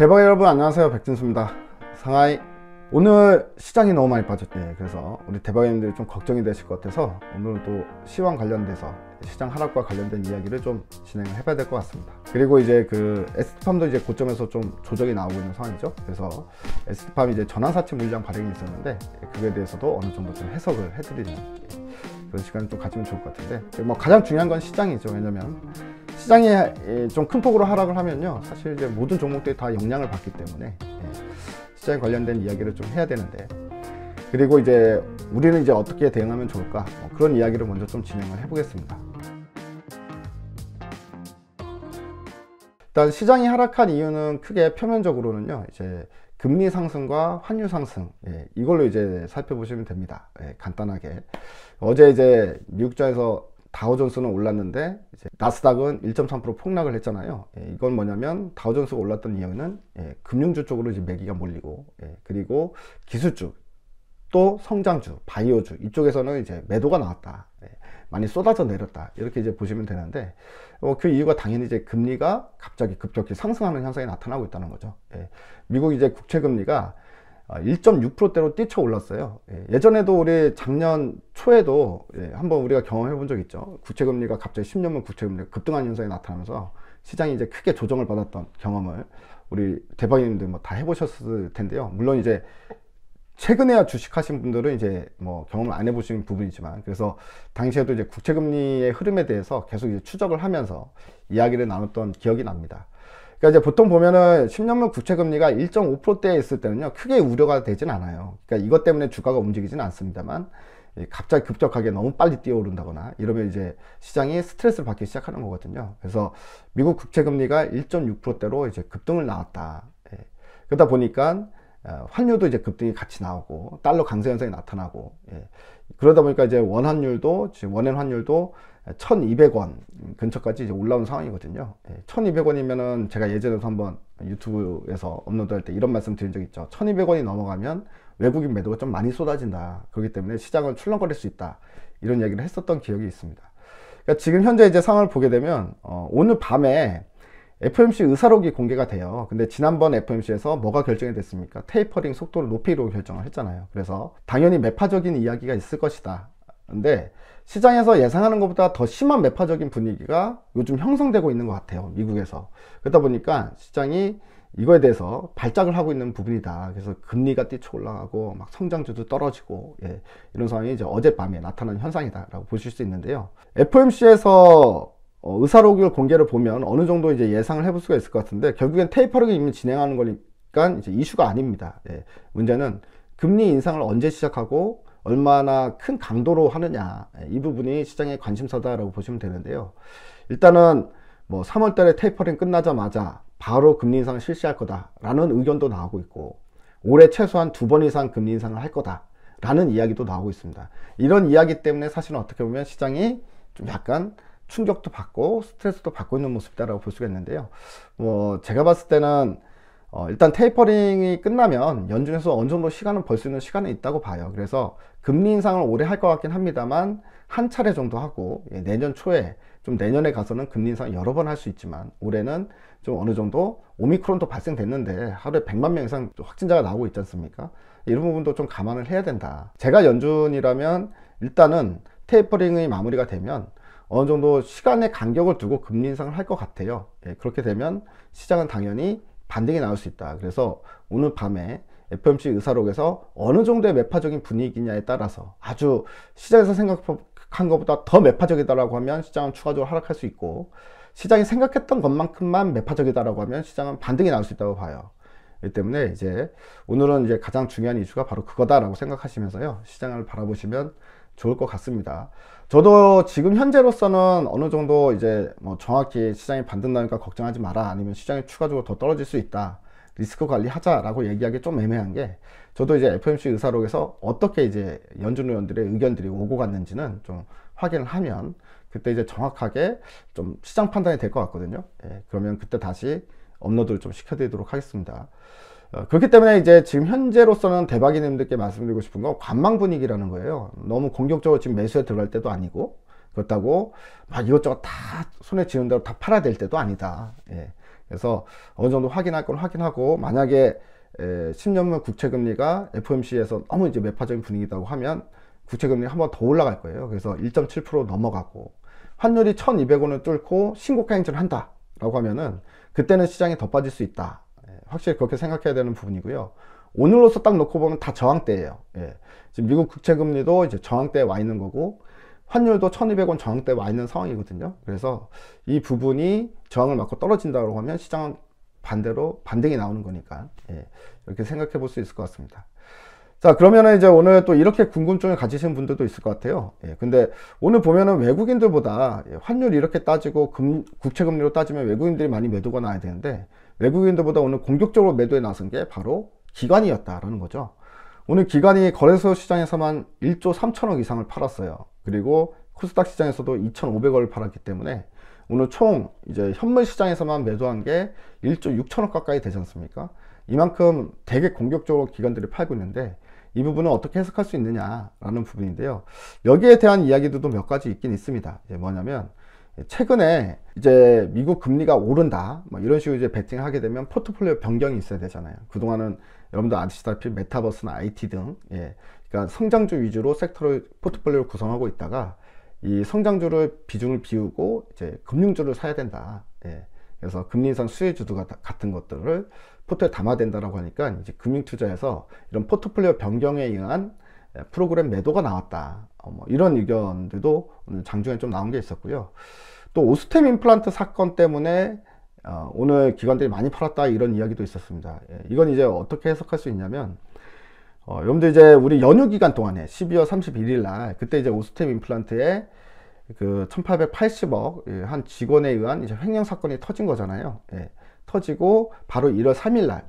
대박 여러분, 안녕하세요. 백진수입니다. 상하이. 오늘 시장이 너무 많이 빠졌대. 그래서 우리 대박님들이 좀 걱정이 되실 것 같아서 오늘은 또 시황 관련돼서 시장 하락과 관련된 이야기를 좀 진행을 해봐야 될 것 같습니다. 그리고 이제 그 에스트팜도 이제 고점에서 좀 조정이 나오고 있는 상황이죠. 그래서 에스트팜이 이제 전환사채 물량 발행이 있었는데 그거에 대해서도 어느 정도 좀 해석을 해드리는 그런 시간을 좀 가지면 좋을 것 같은데, 뭐 가장 중요한 건 시장이죠. 왜냐면 시장이 좀 큰 폭으로 하락을 하면요, 사실 이제 모든 종목들이 다 영향을 받기 때문에 시장에 관련된 이야기를 좀 해야 되는데, 그리고 이제 우리는 이제 어떻게 대응하면 좋을까, 그런 이야기를 먼저 좀 진행을 해보겠습니다. 일단 시장이 하락한 이유는 크게 표면적으로는요, 이제 금리 상승과 환율 상승, 이걸로 이제 살펴보시면 됩니다. 간단하게 어제 이제 미국장에서 다우존스는 올랐는데 이제 나스닥은 1.3% 폭락을 했잖아요. 이건 뭐냐면 다우존스가 올랐던 이유는 금융주 쪽으로 이제 매기가 몰리고, 그리고 기술주 또 성장주, 바이오주 이쪽에서는 이제 매도가 나왔다. 많이 쏟아져 내렸다. 이렇게 이제 보시면 되는데, 그 이유가 당연히 이제 금리가 갑자기 급격히 상승하는 현상이 나타나고 있다는 거죠. 미국 이제 국채 금리가 1.6%대로 뛰쳐 올랐어요. 예전에도 우리 작년 초에도 한번 우리가 경험해 본 적 있죠. 국채금리가 갑자기 10년물 국채금리가 급등하는 현상이 나타나면서 시장이 이제 크게 조정을 받았던 경험을 우리 대박님들 뭐 다 해보셨을 텐데요. 물론 이제 최근에야 주식하신 분들은 이제 뭐 경험을 안 해보신 부분이지만, 그래서 당시에도 이제 국채금리의 흐름에 대해서 계속 이제 추적을 하면서 이야기를 나눴던 기억이 납니다. 그러니까 이제 보통 보면은 10년물 국채금리가 1.5%대에 있을 때는요, 크게 우려가 되진 않아요. 그러니까 이것 때문에 주가가 움직이지는 않습니다만, 갑자기 급격하게 너무 빨리 뛰어오른다거나 이러면 이제 시장이 스트레스를 받기 시작하는 거거든요. 그래서 미국 국채금리가 1.6%대로 이제 급등을 나왔다. 그러다 보니까 환율도 이제 급등이 같이 나오고 달러 강세 현상이 나타나고, 그러다 보니까 이제 원환율도, 지금 원엔 환율도 1200원 근처까지 이제 올라온 상황이거든요. 1200원이면은 제가 예전에도 한번 유튜브에서 업로드할 때 이런 말씀 드린 적 있죠. 1200원이 넘어가면 외국인 매도가 좀 많이 쏟아진다. 그렇기 때문에 시장은 출렁거릴 수 있다. 이런 얘기를 했었던 기억이 있습니다. 그러니까 지금 현재 이제 상황을 보게 되면 오늘 밤에 FOMC 의사록이 공개가 돼요. 근데 지난번 FOMC에서 뭐가 결정이 됐습니까? 테이퍼링 속도를 높이기로 결정을 했잖아요. 그래서 당연히 매파적인 이야기가 있을 것이다. 근데 시장에서 예상하는 것보다 더 심한 매파적인 분위기가 요즘 형성되고 있는 것 같아요, 미국에서. 그러다 보니까 시장이 이거에 대해서 발작을 하고 있는 부분이다. 그래서 금리가 뛰쳐 올라가고 막 성장주도 떨어지고, 이런 상황이 이제 어젯밤에 나타난 현상이다라고 보실 수 있는데요. FOMC에서 의사록을 공개를 보면 어느 정도 이제 예상을 해볼 수가 있을 것 같은데, 결국엔 테이퍼링을 이미 진행하는 거니까 이제 이슈가 아닙니다. 문제는 금리 인상을 언제 시작하고 얼마나 큰 강도로 하느냐, 이 부분이 시장의 관심사다라고 보시면 되는데요. 일단은 뭐 3월 달에 테이퍼링 끝나자마자 바로 금리 인상을 실시할 거다라는 의견도 나오고 있고, 올해 최소한 2번 이상 금리 인상을 할 거다라는 이야기도 나오고 있습니다. 이런 이야기 때문에 사실은 어떻게 보면 시장이 좀 약간 충격도 받고 스트레스도 받고 있는 모습이다라고 볼 수가 있는데요. 뭐 제가 봤을 때는 일단 테이퍼링이 끝나면 연준에서 어느 정도 시간을 벌 수 있는 시간은 있다고 봐요. 그래서 금리 인상을 올해 할 것 같긴 합니다만 한 차례 정도 하고, 내년 초에 좀 내년에 가서는 금리 인상을 여러 번 할 수 있지만, 올해는 좀 어느 정도 오미크론도 발생됐는데 하루에 100만 명 이상 확진자가 나오고 있지 않습니까? 이런 부분도 좀 감안을 해야 된다. 제가 연준이라면 일단은 테이퍼링이 마무리가 되면 어느 정도 시간의 간격을 두고 금리 인상을 할 것 같아요. 그렇게 되면 시장은 당연히 반등이 나올 수 있다. 그래서 오늘 밤에 FOMC 의사록에서 어느 정도의 매파적인 분위기냐에 따라서, 아주 시장에서 생각한 것보다 더 매파적이다라고 하면 시장은 추가적으로 하락할 수 있고, 시장이 생각했던 것만큼만 매파적이다라고 하면 시장은 반등이 나올 수 있다고 봐요. 그렇기 때문에 이제 오늘은 이제 가장 중요한 이슈가 바로 그거다라고 생각하시면서요, 시장을 바라보시면 좋을 것 같습니다. 저도 지금 현재로서는 어느 정도 이제 뭐 정확히 시장이 반등 나니까 걱정하지 마라, 아니면 시장이 추가적으로 더 떨어질 수 있다, 리스크 관리하자라고 얘기하기 좀 애매한 게, 저도 이제 FOMC 의사록에서 어떻게 이제 연준 의원들의 의견들이 오고 갔는지는 좀 확인을 하면 그때 이제 정확하게 좀 시장 판단이 될 것 같거든요. 그러면 그때 다시 업로드를 좀 시켜드리도록 하겠습니다. 그렇기 때문에 이제 지금 현재로서는 대박이님들께 말씀드리고 싶은 건 관망 분위기라는 거예요. 너무 공격적으로 지금 매수에 들어갈 때도 아니고, 그렇다고 막 이것저것 다 손에 쥐는 대로 다 팔아야 될 때도 아니다. 그래서 어느 정도 확인할 건 확인하고, 만약에 10년물 국채금리가 FOMC에서 너무 이제 매파적인 분위기다고 하면 국채금리가 한 번 더 올라갈 거예요. 그래서 1.7% 넘어가고, 환율이 1200원을 뚫고 신고가 행진을 한다 라고 하면은 그때는 시장이 더 빠질 수 있다. 확실히 그렇게 생각해야 되는 부분이고요. 오늘로서 딱 놓고 보면 다 저항대예요. 지금 미국 국채금리도 이제 저항대에 와 있는 거고, 환율도 1200원 저항대에 와 있는 상황이거든요. 그래서 이 부분이 저항을 맞고 떨어진다고 하면 시장은 반대로 반등이 나오는 거니까, 이렇게 생각해 볼 수 있을 것 같습니다. 자, 그러면은 이제 오늘 또 이렇게 궁금증을 가지신 분들도 있을 것 같아요. 근데 오늘 보면은 외국인들보다 환율 이렇게 따지고 국채금리로 따지면 외국인들이 많이 매도가 나야 되는데, 외국인들보다 오늘 공격적으로 매도에 나선 게 바로 기관이었다라는 거죠. 오늘 기관이 거래소 시장에서만 1조 3천억 이상을 팔았어요. 그리고 코스닥 시장에서도 2,500억을 팔았기 때문에 오늘 총 이제 현물 시장에서만 매도한 게 1조 6천억 가까이 되지 않습니까? 이만큼 되게 공격적으로 기관들이 팔고 있는데, 이 부분은 어떻게 해석할 수 있느냐라는 부분인데요. 여기에 대한 이야기들도 몇 가지 있긴 있습니다. 뭐냐면, 최근에 이제 미국 금리가 오른다, 뭐 이런 식으로 이제 베팅을 하게 되면 포트폴리오 변경이 있어야 되잖아요. 그동안은 여러분들 아시다시피 메타버스나 IT 등, 그러니까 성장주 위주로 섹터를 포트폴리오를 구성하고 있다가 이 성장주를 비중을 비우고 이제 금융주를 사야 된다. 그래서 금리 인상 수혜주도 같은 것들을 포트에 담아야 된다라고 하니까 이제 금융투자에서 이런 포트폴리오 변경에 의한 프로그램 매도가 나왔다. 뭐 이런 의견들도 오늘 장중에 좀 나온 게 있었고요. 또 오스템 임플란트 사건 때문에 오늘 기관들이 많이 팔았다, 이런 이야기도 있었습니다. 이건 이제 어떻게 해석할 수 있냐면, 여러분들 이제 우리 연휴 기간 동안에 12월 31일 날 그때 이제 오스템 임플란트에 그 1880억 한 직원에 의한 이제 횡령 사건이 터진 거잖아요. 터지고 바로 1월 3일 날,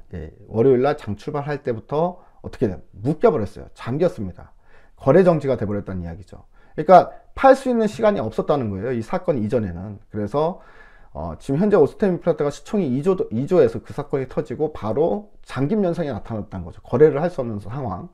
월요일 날 장 출발할 때부터 어떻게 돼요? 묶여버렸어요. 잠겼습니다. 거래 정지가 돼버렸다는 이야기죠. 그러니까 팔 수 있는 시간이 없었다는 거예요, 이 사건 이전에는. 그래서 지금 현재 오스템 임플란트가 시총이 2조에서 그 사건이 터지고 바로 잠김 현상이 나타났다는 거죠. 거래를 할 수 없는 상황.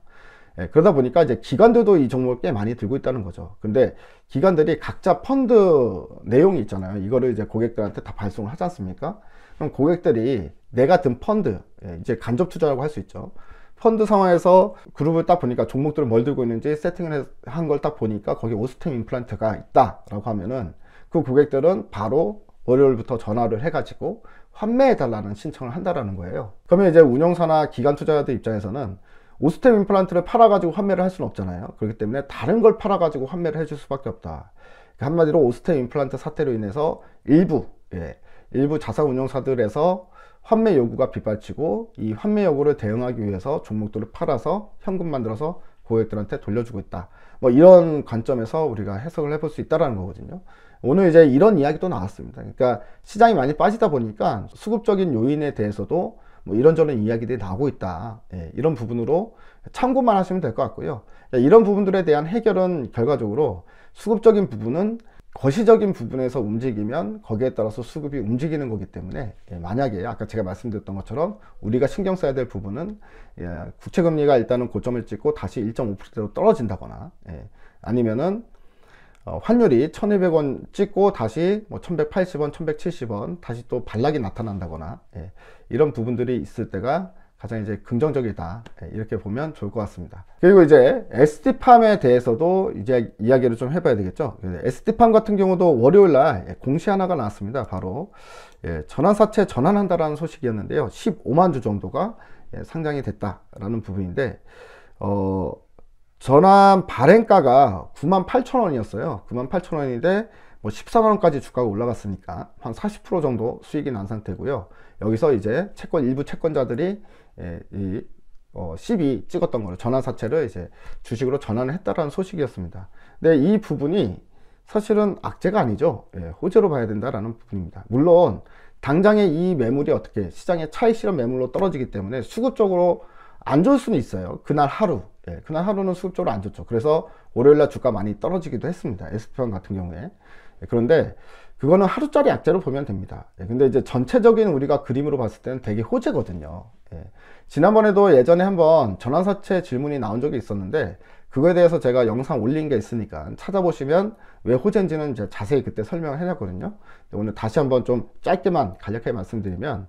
그러다 보니까 이제 기관들도 이 종목을 꽤 많이 들고 있다는 거죠. 근데 기관들이 각자 펀드 내용이 있잖아요. 이거를 이제 고객들한테 다 발송을 하지 않습니까? 그럼 고객들이 내가 든 펀드, 이제 간접 투자라고 할 수 있죠. 펀드 상황에서 그룹을 딱 보니까 종목들을 뭘 들고 있는지 세팅을 한 걸 딱 보니까 거기 오스템 임플란트가 있다라고 하면은 그 고객들은 바로 월요일부터 전화를 해가지고 환매해 달라는 신청을 한다라는 거예요. 그러면 이제 운용사나 기관 투자자들 입장에서는 오스템 임플란트를 팔아가지고 환매를 할 수는 없잖아요. 그렇기 때문에 다른 걸 팔아가지고 환매를 해줄 수밖에 없다. 한마디로 오스템 임플란트 사태로 인해서 일부 자산운용사들에서 환매 요구가 빗발치고, 이 환매 요구를 대응하기 위해서 종목들을 팔아서 현금 만들어서 고객들한테 돌려주고 있다. 뭐 이런 관점에서 우리가 해석을 해볼 수 있다는 거거든요. 오늘 이제 이런 이야기도 나왔습니다. 그러니까 시장이 많이 빠지다 보니까 수급적인 요인에 대해서도 뭐 이런저런 이야기들이 나오고 있다. 이런 부분으로 참고만 하시면 될 것 같고요. 이런 부분들에 대한 해결은 결과적으로 수급적인 부분은 거시적인 부분에서 움직이면 거기에 따라서 수급이 움직이는 거기 때문에, 만약에 아까 제가 말씀드렸던 것처럼 우리가 신경 써야 될 부분은 국채금리가 일단은 고점을 찍고 다시 1.5%로 떨어진다거나, 아니면은 환율이 1200원 찍고 다시 뭐 1180원, 1170원 다시 또 반락이 나타난다거나, 이런 부분들이 있을 때가 가장 이제 긍정적이다, 이렇게 보면 좋을 것 같습니다. 그리고 이제 ST팜에 대해서도 이제 이야기를 좀 해봐야 되겠죠. ST팜 같은 경우도 월요일 날 공시 하나가 나왔습니다. 바로 전환사채 전환한다라는 소식이었는데요. 15만 주 정도가 상장이 됐다라는 부분인데, 전환 발행가가 98,000원이었어요. 98,000원인데 뭐 14만원까지 주가가 올라갔으니까 한 40% 정도 수익이 난 상태고요. 여기서 이제 일부 채권자들이 CB 찍었던 거를, 전환사채를 이제 주식으로 전환을 했다라는 소식이었습니다. 근데 이 부분이 사실은 악재가 아니죠. 호재로 봐야 된다라는 부분입니다. 물론 당장에 이 매물이 어떻게 시장의 차익 실현 매물로 떨어지기 때문에 수급적으로 안 좋을 수는 있어요. 그날 하루는 수급적으로 안 좋죠. 그래서 월요일날 주가 많이 떨어지기도 했습니다. ST팜 같은 경우에. 그런데 그거는 하루짜리 악재로 보면 됩니다. 근데 이제 전체적인 우리가 그림으로 봤을 때는 되게 호재거든요. 지난번에도 예전에 한번 전환사채 질문이 나온 적이 있었는데, 그거에 대해서 제가 영상 올린 게 있으니까 찾아보시면 왜 호재인지는 이제 자세히 그때 설명을 해놨거든요. 오늘 다시 한번 좀 짧게만 간략하게 말씀드리면,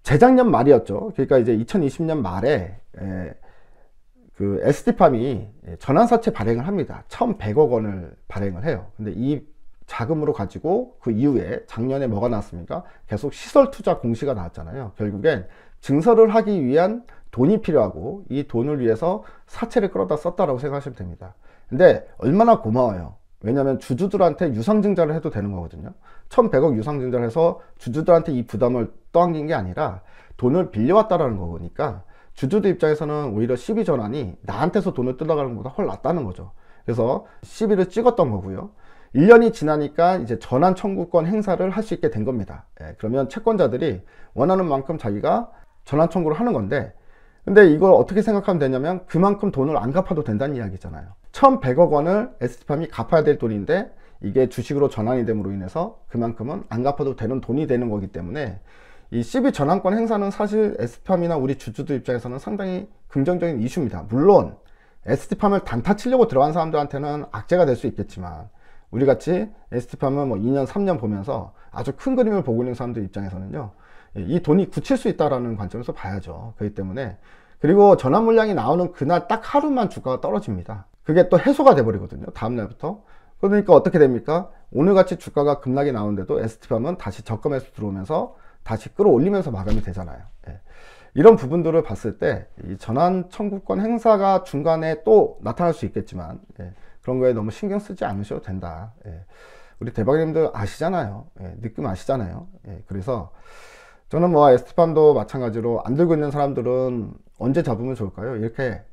재작년 말이었죠. 그러니까 이제 2020년 말에 그 ST팜이 전환사채 발행을 합니다. 1,100억 원을 발행을 해요. 근데 이 자금으로 가지고 그 이후에 작년에 뭐가 나왔습니까? 계속 시설 투자 공시가 나왔잖아요. 결국엔 증설을 하기 위한 돈이 필요하고 이 돈을 위해서 사채를 끌어다 썼다라고 생각하시면 됩니다. 근데 얼마나 고마워요. 왜냐하면 주주들한테 유상증자를 해도 되는 거거든요. 1,100억 유상증자를 해서 주주들한테 이 부담을 떠안긴 게 아니라 돈을 빌려왔다라는 거니까 주주들 입장에서는 오히려 시비 전환이 나한테서 돈을 뜯어가는 것보다 훨 낫다는 거죠. 그래서 시비를 찍었던 거고요. 1년이 지나니까 이제 전환 청구권 행사를 할 수 있게 된 겁니다. 그러면 채권자들이 원하는 만큼 자기가 전환 청구를 하는 건데, 근데 이걸 어떻게 생각하면 되냐면 그만큼 돈을 안 갚아도 된다는 이야기잖아요. 1,100억 원을 ST팜이 갚아야 될 돈인데 이게 주식으로 전환이 됨으로 인해서 그만큼은 안 갚아도 되는 돈이 되는 거기 때문에 이 CB 전환권 행사는 사실 ST팜이나 우리 주주들 입장에서는 상당히 긍정적인 이슈입니다. 물론 ST팜을 단타 치려고 들어간 사람들한테는 악재가 될 수 있겠지만, 우리같이 ST팜은 뭐 2년 3년 보면서 아주 큰 그림을 보고 있는 사람들 입장에서는요, 이 돈이 굳힐 수 있다라는 관점에서 봐야죠. 그렇기 때문에, 그리고 전환 물량이 나오는 그날 딱 하루만 주가가 떨어집니다. 그게 또 해소가 돼 버리거든요, 다음날부터. 그러니까 어떻게 됩니까? 오늘같이 주가가 급락이 나오는데도 ST팜은 다시 저점에서 들어오면서 다시 끌어올리면서 마감이 되잖아요. 이런 부분들을 봤을 때 이 전환 청구권 행사가 중간에 또 나타날 수 있겠지만, 그런 거에 너무 신경 쓰지 않으셔도 된다. 우리 대박님들 아시잖아요. 느낌 아시잖아요. 그래서 저는 뭐 ST팜도 마찬가지로 안 들고 있는 사람들은 언제 잡으면 좋을까요? 이렇게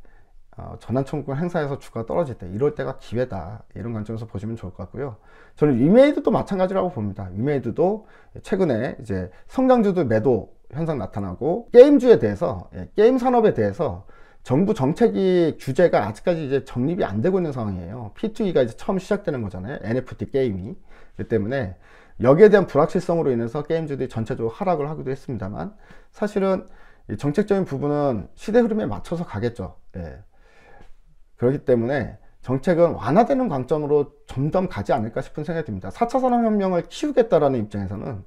전환 청구권 행사에서 주가가 떨어질 때, 이럴 때가 기회다, 이런 관점에서 보시면 좋을 것 같고요. 저는 위메이드도 마찬가지라고 봅니다. 위메이드도 최근에 이제 성장주도 매도 현상 나타나고, 게임주에 대해서, 게임 산업에 대해서 정부 정책이 규제가 아직까지 이제 정립이 안 되고 있는 상황이에요. P2E가 이제 처음 시작되는 거잖아요. NFT 게임이. 그렇기 때문에 여기에 대한 불확실성으로 인해서 게임주들이 전체적으로 하락을 하기도 했습니다만, 사실은 이 정책적인 부분은 시대 흐름에 맞춰서 가겠죠. 그렇기 때문에 정책은 완화되는 관점으로 점점 가지 않을까 싶은 생각이 듭니다. 4차 산업혁명을 키우겠다라는 입장에서는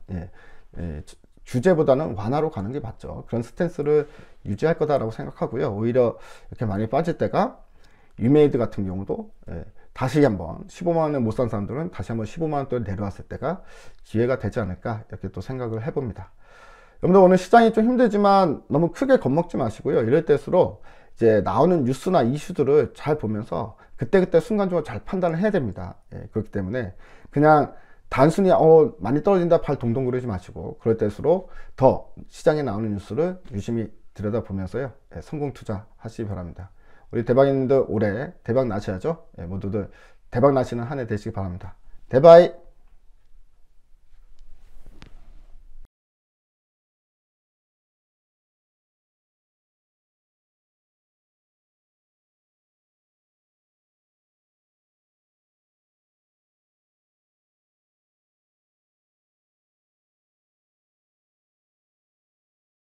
규제보다는 완화로 가는 게 맞죠. 그런 스탠스를 유지할 거다라고 생각하고요. 오히려 이렇게 많이 빠질 때가, 위메이드 같은 경우도 다시 한번 15만원에 못 산 사람들은 다시 한번 15만원대로 내려왔을 때가 기회가 되지 않을까, 이렇게 또 생각을 해봅니다. 여러분들 오늘 시장이 좀 힘들지만 너무 크게 겁먹지 마시고요. 이럴 때일수록 이제 나오는 뉴스나 이슈들을 잘 보면서 그때그때 순간적으로 잘 판단을 해야 됩니다. 그렇기 때문에 그냥 단순히 많이 떨어진다 팔 동동 그러지 마시고, 그럴 때일수록 더 시장에 나오는 뉴스를 유심히 들여다보면서요, 성공 투자 하시기 바랍니다. 우리 대박인들 올해 대박 나셔야죠. 모두들 대박 나시는 한 해 되시기 바랍니다. 대바이.